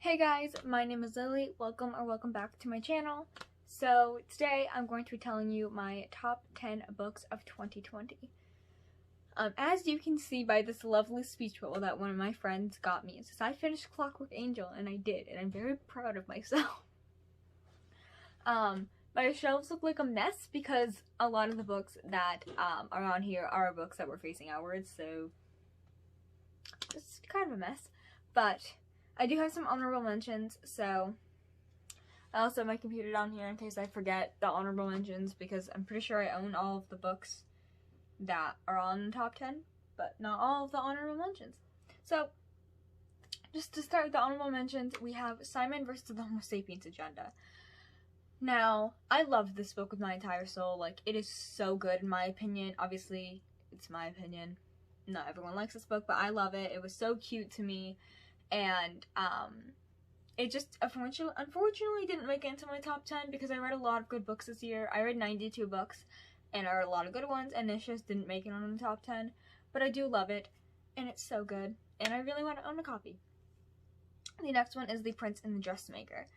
Hey guys, my name is Lily. Welcome back to my channel. So today I'm going to be telling you my top 10 books of 2020. As you can see by this lovely speech bubble that one of my friends got me, it says I finished Clockwork Angel, and I did, and I'm very proud of myself. My shelves look like a mess because a lot of the books that are on here are books that were facing outwards, so it's kind of a mess. But I do have some honorable mentions, so I also have my computer down here in case I forget the honorable mentions, because I'm pretty sure I own all of the books that are on the top 10, but not all of the honorable mentions. So, just to start with the honorable mentions, we have Simon versus the Homo Sapiens Agenda. Now, I love this book with my entire soul. Like, it is so good in my opinion. Obviously, it's my opinion. Not everyone likes this book, but I love it. It was so cute to me. And it just unfortunately didn't make it into my top 10 because I read a lot of good books this year. I read 92 books, and there are a lot of good ones, and this just didn't make it on the top 10. But I do love it, and it's so good, and I really want to own a copy. The next one is The Prince and the Dressmaker,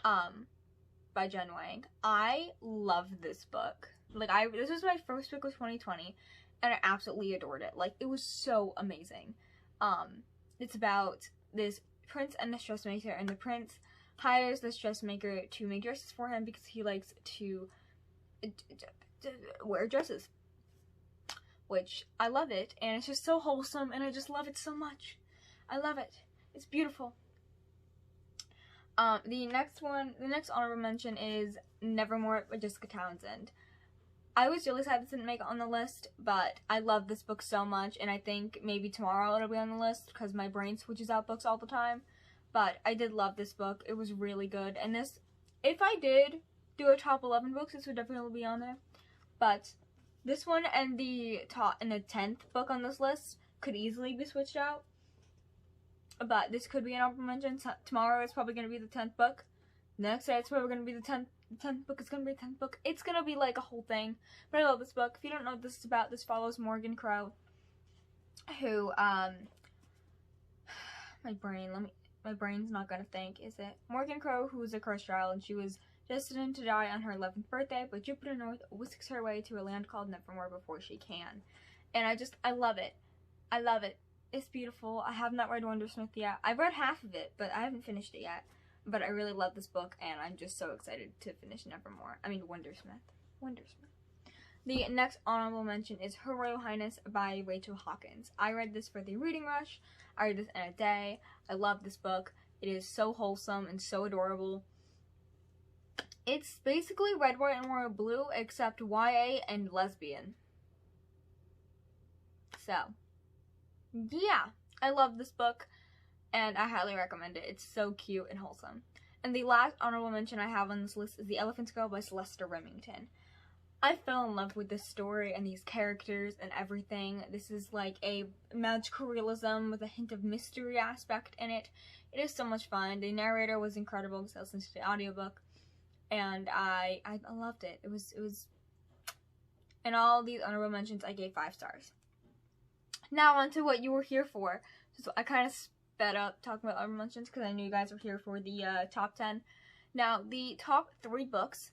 by Jen Wang. I love this book. Like, this was my first book of 2020, and I absolutely adored it. Like, it was so amazing. It's about this prince and this dressmaker, and the prince hires this dressmaker to make dresses for him because he likes to wear dresses, which I love it, and it's just so wholesome, and I just love it so much. I love it. It's beautiful. The next honorable mention is Nevermore by Jessica Townsend. I was really sad this didn't make it on the list, but I love this book so much, and I think maybe tomorrow it'll be on the list because my brain switches out books all the time. But I did love this book. It was really good, and this, if I did do a top 11 books, this would definitely be on there. But this one and the 10th book on this list could easily be switched out. But this could be an honorable mention. Tomorrow is probably going to be the 10th book. The next day it's probably going to be the 10th book. Is going to be the 10th book. It's going to be like a whole thing. But I love this book. If you don't know what this is about, this follows Morgan Crow, who, my brain's not going to think, is it? Morgan Crow, who was a cursed child, and she was destined to die on her 11th birthday, but Jupiter North whisks her way to a land called Nevermore before she can. And I love it. I love it. It's beautiful. I have not read Wondersmith yet. I've read half of it, but I haven't finished it yet. But I really love this book, and I'm just so excited to finish Nevermore. I mean, Wondersmith. The next honorable mention is Her Royal Highness by Rachel Hawkins. I read this for the reading rush. I read this in a day. I love this book. It is so wholesome and so adorable. It's basically Red, White, and Royal Blue, except YA and lesbian. So, yeah. I love this book, and I highly recommend it. It's so cute and wholesome. And the last honorable mention I have on this list is The Elephant's Girl by Celeste Remington. I fell in love with this story and these characters and everything. This is like a magical realism with a hint of mystery aspect in it. It is so much fun. The narrator was incredible because I listened to the audiobook, and I loved it. It was and all these honorable mentions I gave 5 stars. Now on to what you were here for. So I kind of sped up talking about honorable mentions because I knew you guys were here for the top 10. Now, the top 3 books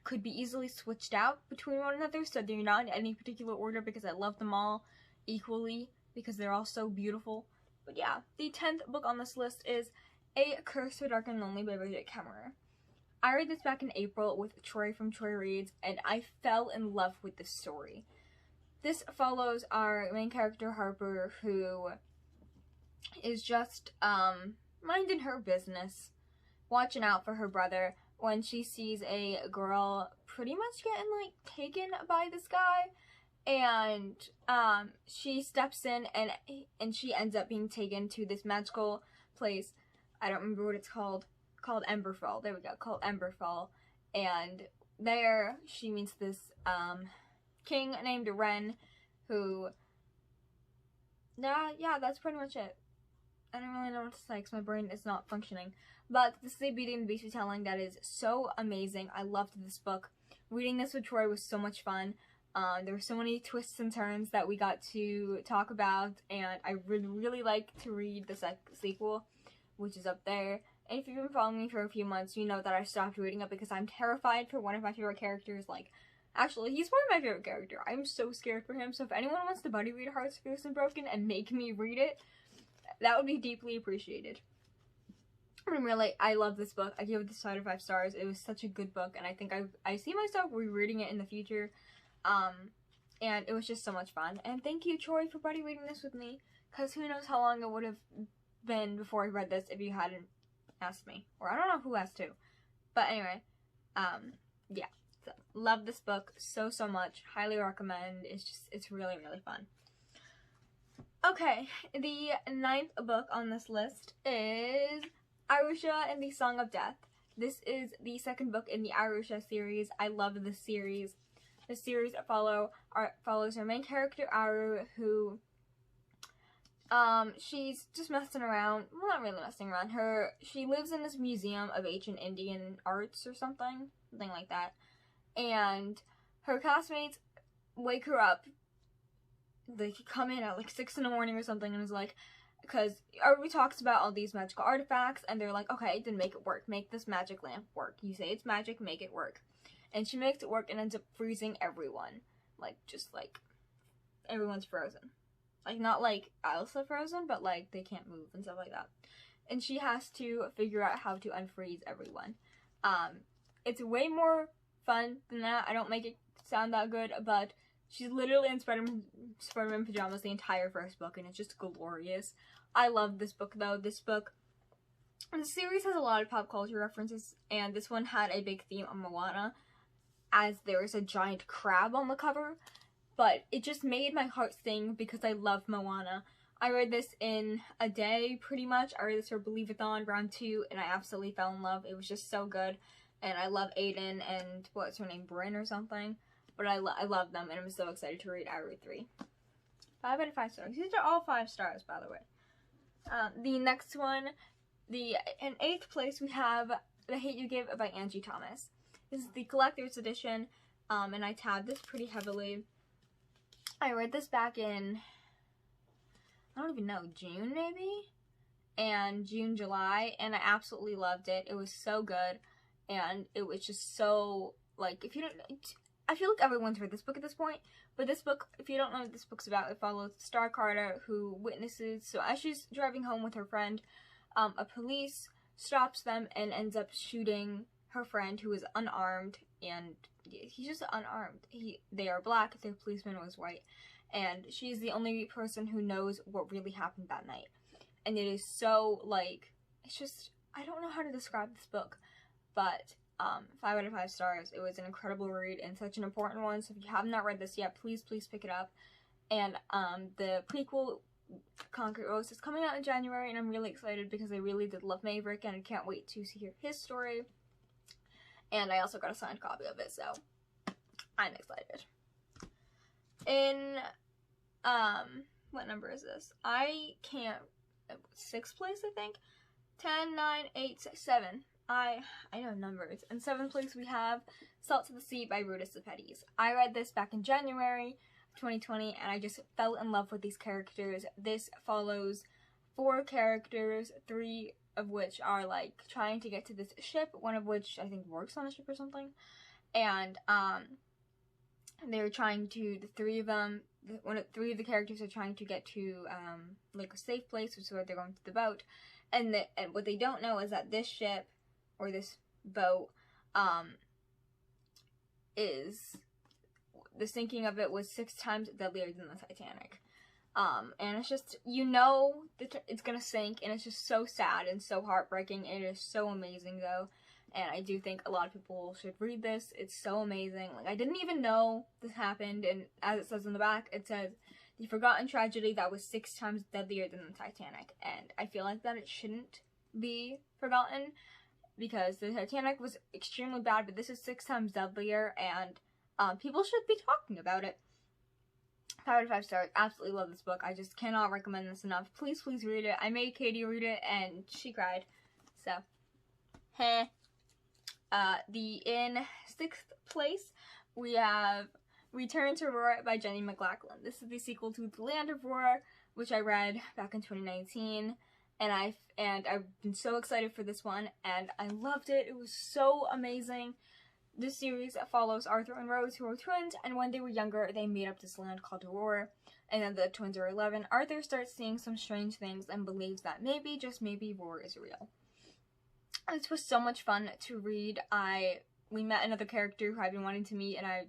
could be easily switched out between one another, so they're not in any particular order because I love them all equally because they're all so beautiful. But yeah, the 10th book on this list is A Curse So Dark and Lonely by Bridget Kemmerer. I read this back in April with Troy from Troy Reads, and I fell in love with this story. This follows our main character, Harper, who is just minding her business, watching out for her brother, when she sees a girl pretty much getting like taken by this guy, and she steps in and she ends up being taken to this magical place. I don't remember what it's called Emberfall. There we go, called Emberfall. And there she meets this king named Ren, who yeah, that's pretty much it. I don't really know what to say because my brain is not functioning. But this is a Beauty and the Beast retelling that is so amazing. I loved this book. Reading this with Troy was so much fun. There were so many twists and turns that we got to talk about, and I would really like to read the sequel. which is up there. And if you've been following me for a few months, you know that I stopped reading it because I'm terrified for one of my favorite characters. Like, actually, he's probably my favorite character. I'm so scared for him. So if anyone wants to buddy read Hearts Fierce and Broken and make me read it, that would be deeply appreciated. I love this book. I give it this out of 5 stars. It was such a good book, and I think I see myself rereading it in the future. And it was just so much fun. And thank you, Troy, for buddy reading this with me, because who knows how long it would have been before I read this if you hadn't asked me. Or I don't know who asked too. But anyway, yeah. So, love this book so much. Highly recommend. It's really, really fun. Okay, the 9th book on this list is Irusha and the Song of Death. This is the 2nd book in the Irusha series. I love this series. The series follows our main character, Aru, who, she's just messing around. Well, not really messing around. She lives in this museum of ancient Indian arts or something like that. And her classmates wake her up. They come in at like 6 in the morning or something and is like, because Aru talks about all these magical artifacts, and they're like, okay, then make it work. Make this magic lamp work. You say it's magic, make it work. And she makes it work and ends up freezing everyone. Like, just like, everyone's frozen. Like, not like Elsa frozen, but like, they can't move and stuff like that. And she has to figure out how to unfreeze everyone. It's way more fun than that. I don't make it sound that good, but she's literally in Spider-Man pajamas the entire first book, and it's just glorious. I love this book, though. The series has a lot of pop culture references, and this one had a big theme on Moana, as there is a giant crab on the cover, but it just made my heart sing because I love Moana. I read this in a day, pretty much. I read this for Believe-a-thon round 2, and I absolutely fell in love. It was just so good, and I love Aiden and, what's her name, Bryn or something, but I love them, and I'm so excited to read Iru 3. 5 out of 5 stars. These are all 5 stars, by the way. The next one, in 8th place, we have The Hate You Give by Angie Thomas. This is the collector's edition, and I tabbed this pretty heavily. I read this back in, I don't even know, June maybe? And June, July, and I absolutely loved it. It was so good, and it was just so, like, if you don't, I feel like everyone's read this book at this point, but this book, if you don't know what this book's about, it follows Star Carter, who witnesses, so as she's driving home with her friend, a police stops them and ends up shooting her friend, who is unarmed, and he's just unarmed. They are black, their policeman was white, and she's the only person who knows what really happened that night. And it is so, like, it's just, I don't know how to describe this book, but 5 out of 5 stars. It was an incredible read and such an important one, so if you have not read this yet, please pick it up. And the prequel, Concrete Rose, is coming out in January, and I'm really excited because I really did love Maverick, and I can't wait to hear his story. And I also got a signed copy of it, so I'm excited. In, what number is this? I can't, 6th place, I think? 10, 9, 8, 6, 7. I know numbers. In 7th place, we have Salt to the Sea by Rudis the Petties. I read this back in January 2020, and I just fell in love with these characters. This follows 4 characters, 3 of which are, like, trying to get to this ship, one of which I think works on the ship or something, and they're trying to, the 3 of them, 3 of the characters are trying to get to, like, a safe place, which is where they're going to the boat, and what they don't know is that this ship, or this boat, is, the sinking of it was 6 times deadlier than the Titanic. And it's just, you know that it's gonna sink, and it's just so sad and so heartbreaking. It is so amazing, though, and I do think a lot of people should read this. It's so amazing. Like, I didn't even know this happened, and as it says in the back, it says, the forgotten tragedy that was 6 times deadlier than the Titanic, and I feel like that it shouldn't be forgotten, because the Titanic was extremely bad, but this is 6 times deadlier, and people should be talking about it. 5 out of 5 stars. Absolutely love this book. I just cannot recommend this enough. Please read it. I made Katie read it, and she cried. So, heh. In 6th place, we have Return to Aurora by Jenny McLaughlin. This is the sequel to The Land of Aurora, which I read back in 2019. and I've been so excited for this one, and I loved it. It was so amazing. This series follows Arthur and Rose, who are twins, and when they were younger, they made up this land called Aurora, and then the twins are 11. Arthur starts seeing some strange things and believes that maybe, just maybe, Aurora is real. This was so much fun to read. We met another character who I've been wanting to meet, and I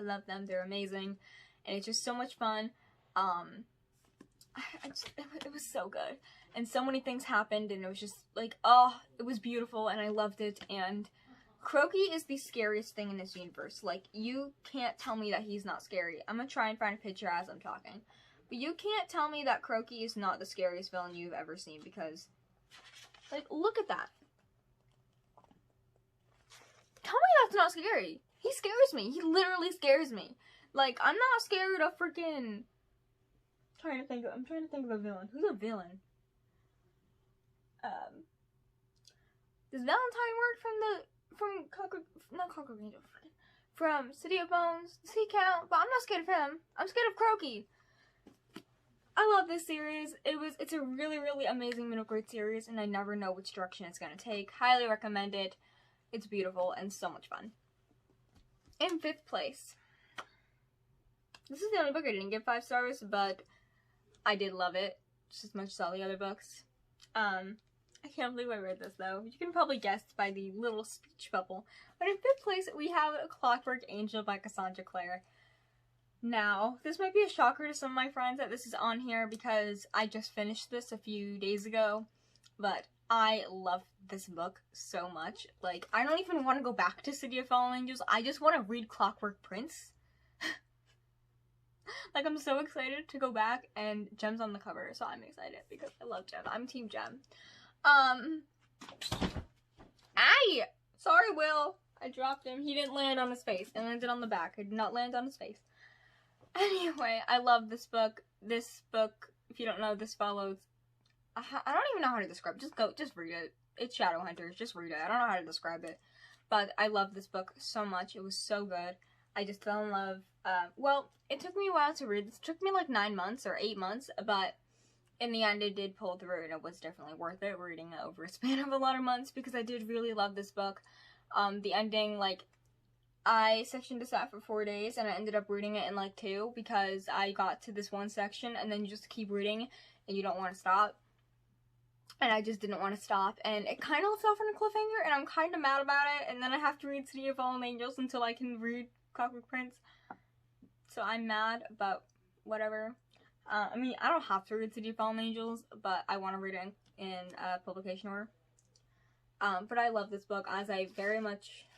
love them. They're amazing, and it's just so much fun. It was so good, and so many things happened, and it was just like, oh, it was beautiful, and I loved it. And Crokey is the scariest thing in this universe. Like, you can't tell me that he's not scary. I'm gonna try and find a picture as I'm talking, but you can't tell me that Crokey is not the scariest villain you've ever seen, because, like, look at that. Tell me that's not scary. He scares me. He literally scares me. Like, I'm not scared of freaking... I'm trying to think of a villain. Who's a villain? Does Valentine work from City of Bones? Does he count? But I'm not scared of him. I'm scared of Crokey. I love this series. It's a really, really amazing middle grade series, and I never know which direction it's gonna take. Highly recommend it. It's beautiful and so much fun. In 5th place, this is the only book I didn't give 5 stars, but I did love it just as much as all the other books. I can't believe I read this, though. You can probably guess by the little speech bubble. But in 5th place, we have Clockwork Angel by Cassandra Clare. Now, this might be a shocker to some of my friends that this is on here because I just finished this a few days ago, but I love this book so much. Like, I don't even want to go back to City of Fallen Angels. I just want to read Clockwork Prince. Like, I'm so excited to go back, and Gem's on the cover, so I'm excited because I love Gem. I'm Team Gem. Sorry, Will. I dropped him. He didn't land on his face. It landed on the back. It did not land on his face. Anyway, I love this book. This book, if you don't know, this follows... I don't even know how to describe it. Just read it. It's Shadowhunters. Just read it. I don't know how to describe it. But I love this book so much. It was so good. I just fell in love. Well, it took me a while to read. This took me like 9 months or 8 months, but in the end it did pull through, and it was definitely worth it reading it over a span of a lot of months because I did really love this book. The ending, like, I sectioned this out for 4 days, and I ended up reading it in like 2 because I got to this one section, and then you just keep reading, and you don't want to stop. And I just didn't want to stop, and it kind of left off on a cliffhanger, and I'm kind of mad about it, and then I have to read City of Fallen Angels until I can read Clockwork Prince. So I'm mad, but whatever. I mean, I don't have to read City of Fallen Angels, but I want to read it in publication order. But I love this book, as I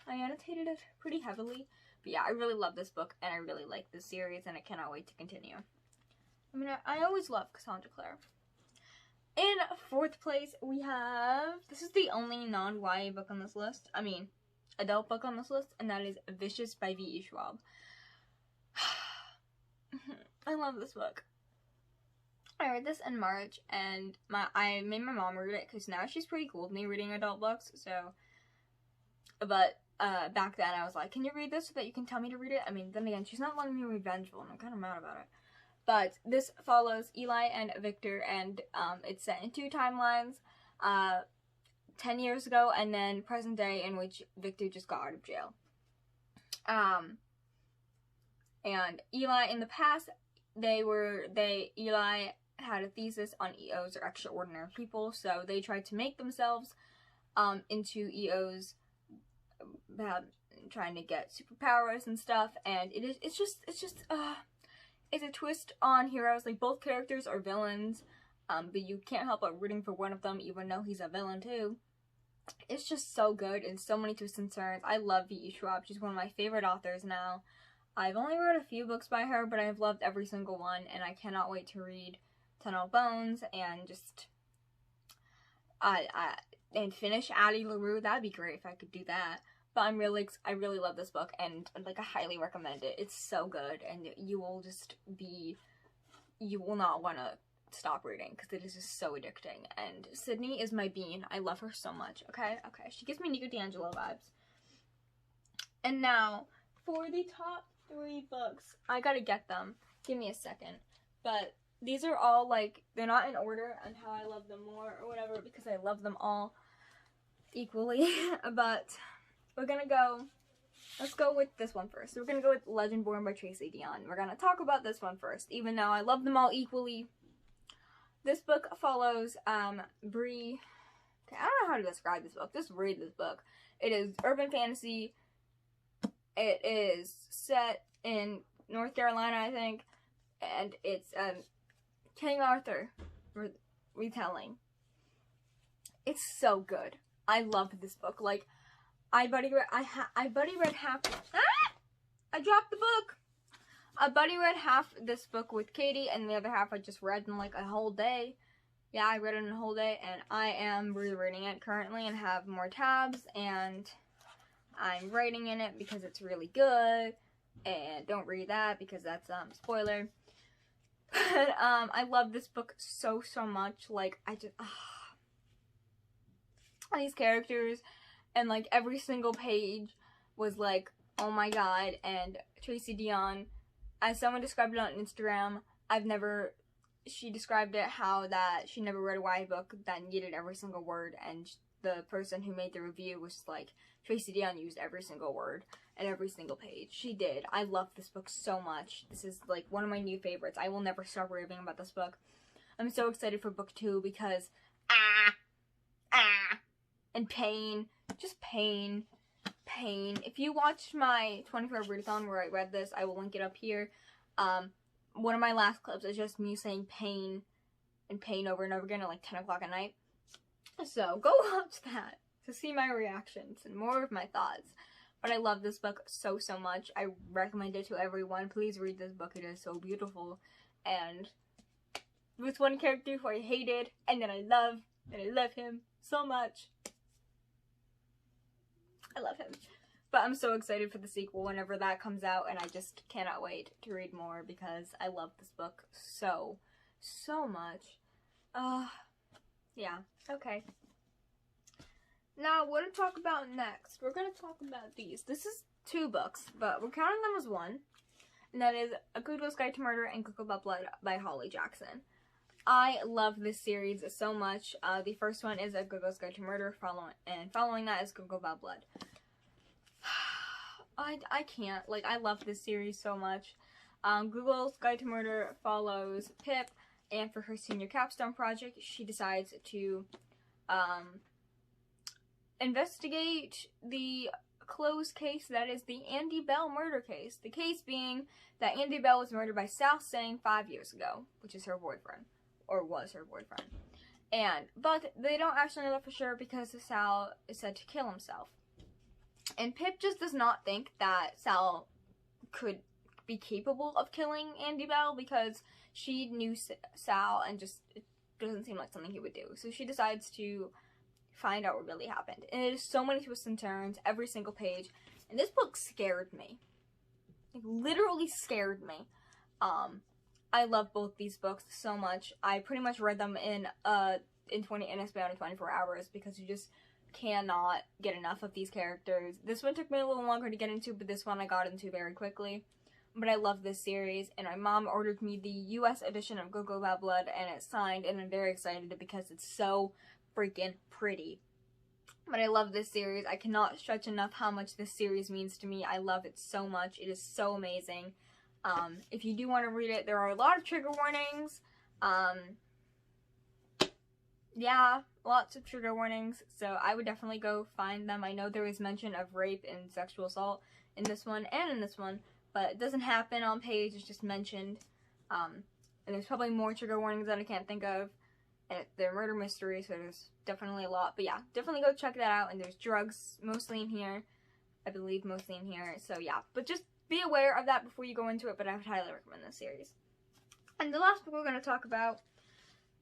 annotated it pretty heavily. But yeah, I really love this book, and I really like this series, and I cannot wait to continue. I mean, I always love Cassandra Clare. In 4th place, we have... This is the only non-YA book on this list. I mean, adult book on this list, and that is Vicious by V.E. Schwab. I love this book. I read this in March, and I made my mom read it, because now she's pretty cool with me reading adult books, so... But, back then I was like, can you read this so that you can tell me to read it? I mean, then again, she's not letting me read Vengeful, and I'm kind of mad about it. But this follows Eli and Victor, and it's set in 2 timelines, 10 years ago, and then present day, in which Victor just got out of jail. And Eli, in the past, Eli had a thesis on EOs, or extraordinary people, so they tried to make themselves into EOs, trying to get superpowers and stuff, and it's a twist on heroes. Like, both characters are villains, but you can't help but rooting for one of them, even though he's a villain too. It's just so good, and so many twists and turns. I love V.E. Schwab. She's one of my favorite authors now. I've only read a few books by her, but I've loved every single one, and I cannot wait to read Tunnel of Bones, and just, and finish Addie LaRue. That'd be great if I could do that. But I really love this book, and, like, I highly recommend it. It's so good, and you will not want to stop reading, because it is just so addicting. And Sydney is my bean. I love her so much, okay? Okay, she gives me Nico D'Angelo vibes. And now, for the top 3 books, I gotta get them. Give me a second. But these are all, like, they're not in order on how I love them more or whatever, because I love them all equally. But we're gonna go, let's go with this one first. We're gonna go with Legend Born by Tracy Deonn. We're gonna talk about this one first, even though I love them all equally. This book follows Bree. Okay, I don't know how to describe this book. Just read this book. It is urban fantasy. It is set in North Carolina, I think, and it's King Arthur retelling. It's so good. I love this book. Like, I buddy read half. I dropped the book. I buddy read half this book with Katie, and the other half I just read in like a whole day. Yeah, I read it in a whole day, and I am rereading it currently and have more tabs, and I'm writing in it because it's really good. And don't read that because that's spoiler. But I love this book so much. Like, I just these characters, and like every single page was like, oh my god. And Tracy Deonn, as someone described it on Instagram, she described it how that she never read a YA book that needed every single word, and the person who made the review was like, Tracy Deonn used every single word and every single page. She did. I love this book so much. This is like one of my new favorites. I will never stop raving about this book. I'm so excited for book 2 because and pain. Just pain. If you watched my 24-hour readathon where I read this, I will link it up here. One of my last clips is just me saying pain and pain over and over again at like 10 o'clock at night. So go watch that to see my reactions and more of my thoughts. But I love this book so much. I recommend it to everyone. Please read this book. It is so beautiful. And with one character who I hated and then I love him so much. I love him. But I'm so excited for the sequel whenever that comes out, and I just cannot wait to read more because I love this book so much. Yeah, okay. Now, what to talk about next? We're going to talk about these. This is 2 books, but we're counting them as one. And that is A Good Girl's Guide to Murder and Cocoa About Blood by Holly Jackson. I love this series so much. The first one is A Good Girl's Guide to Murder, following that is Cocoa About Blood. I can't. Like, I love this series so much. Good Girl's Guide to Murder follows Pip, and for her senior capstone project, she decides to investigate the closed case that is the Andy Bell murder case. The case being that Andy Bell was murdered by Sal Singh 5 years ago, which is her boyfriend, or was her boyfriend. But they don't actually know that for sure because Sal is said to kill himself. And Pip just does not think that Sal could be capable of killing Andy Bell because she knew Sal and just it doesn't seem like something he would do. So she decides to find out what really happened. And it is so many twists and turns, every single page. And this book scared me. It literally scared me. I love both these books so much. I pretty much read them in a span of 24 hours because you just cannot get enough of these characters. This one took me a little longer to get into, but this one I got into very quickly. But I love this series, and my mom ordered me the US edition of Cocoa About Blood, and it's signed, and I'm very excited because it's so freaking pretty. But I love this series. I cannot stretch enough how much this series means to me. I love it so much. It is so amazing. If you do want to read it, there are a lot of trigger warnings. Yeah, lots of trigger warnings, so I would definitely go find them. I know there is mention of rape and sexual assault in this one and in this one, but it doesn't happen on page, it's just mentioned. And there's probably more trigger warnings that I can't think of. And they're murder mysteries, so there's definitely a lot. But yeah, definitely go check that out. And there's drugs mostly in here. I believe mostly in here. So yeah, but just be aware of that before you go into it. But I would highly recommend this series. And the last book we're going to talk about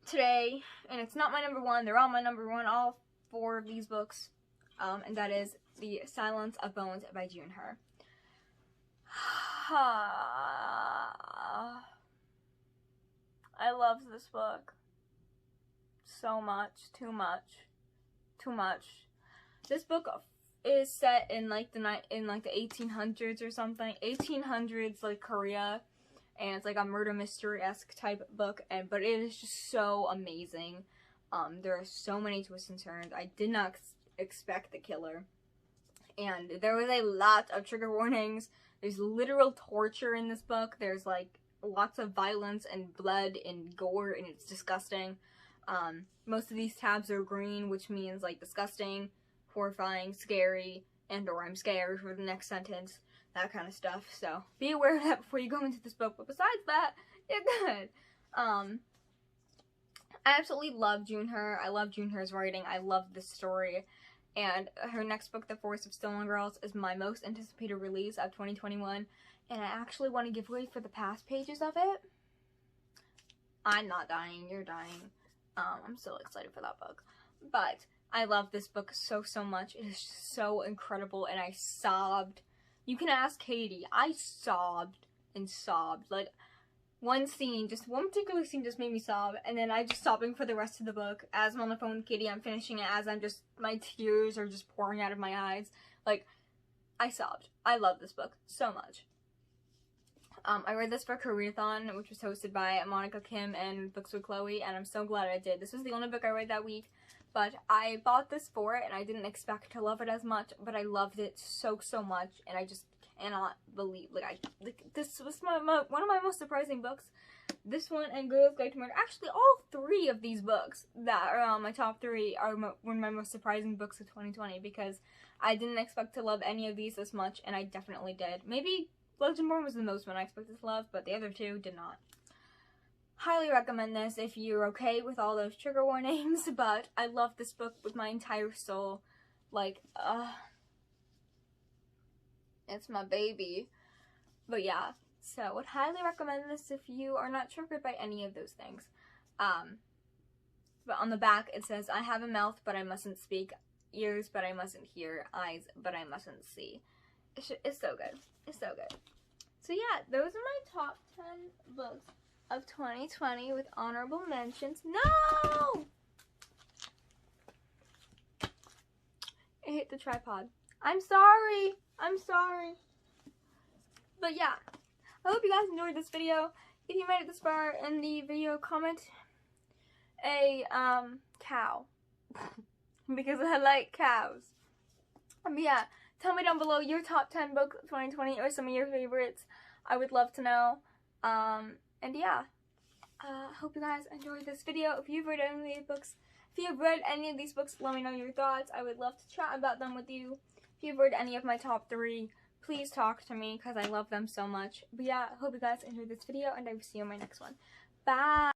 today, and it's not my number one, they're all my number one, all 4 of these books. And that is The Silence of Bones by June Her. I love this book so much, too much. This book is set in like the 1800s or something, 1800s like Korea, and it's like a murder mystery-esque type book, but it is just so amazing. There are so many twists and turns. I did not expect the killer, and there was a lot of trigger warnings. There's literal torture in this book. There's like lots of violence and blood and gore, and it's disgusting. Most of these tabs are green, which means like disgusting, horrifying, scary, and or I'm scared for the next sentence, that kind of stuff. So be aware of that before you go into this book, but besides that, you're good. I absolutely love Junher. I love Junher's writing. I love this story. And her next book, The Forest of Stolen Girls, is my most anticipated release of 2021. And I actually want to give away for the past pages of it. I'm not dying. You're dying. I'm so excited for that book. But I love this book so much. It is just so incredible. And I sobbed. You can ask Katie. I sobbed and sobbed. Like, one particular scene just made me sob, and then I just sobbing for the rest of the book. As I'm on the phone with Katie, I'm finishing it, as my tears are just pouring out of my eyes. Like, I sobbed. I love this book so much. I read this for Koreathon, which was hosted by Monica Kim and Books with Chloe, and I'm so glad I did. This was the only book I read that week, but I bought this for it, and I didn't expect to love it as much, but I loved it so much, and I just cannot believe, this was one of my most surprising books. This one and Girls Guide to Murder. Actually, all three of these books that are on my top 3 are one of my most surprising books of 2020, because I didn't expect to love any of these this much, and I definitely did. Maybe Legendborn was the most one I expected to love, but the other two did not. Highly recommend this if you're okay with all those trigger warnings, but I love this book with my entire soul. Like, it's my baby. But yeah, so I would highly recommend this if you are not triggered by any of those things. But on the back it says, I have a mouth but I mustn't speak, ears but I mustn't hear, eyes but I mustn't see. It's so good. It's so good. So yeah, those are my top 10 books of 2020 with honorable mentions. No! I hit the tripod. I'm sorry. I'm sorry. But yeah, I hope you guys enjoyed this video. If you made it this far in the video, comment a cow because I like cows. But yeah, tell me down below your top 10 books of 2020 or some of your favorites. I would love to know. And yeah, hope you guys enjoyed this video. If you've read any of these books, let me know your thoughts. I would love to chat about them with you. If you've read any of my top 3, please talk to me because I love them so much. But yeah, I hope you guys enjoyed this video, and I will see you in my next one. Bye!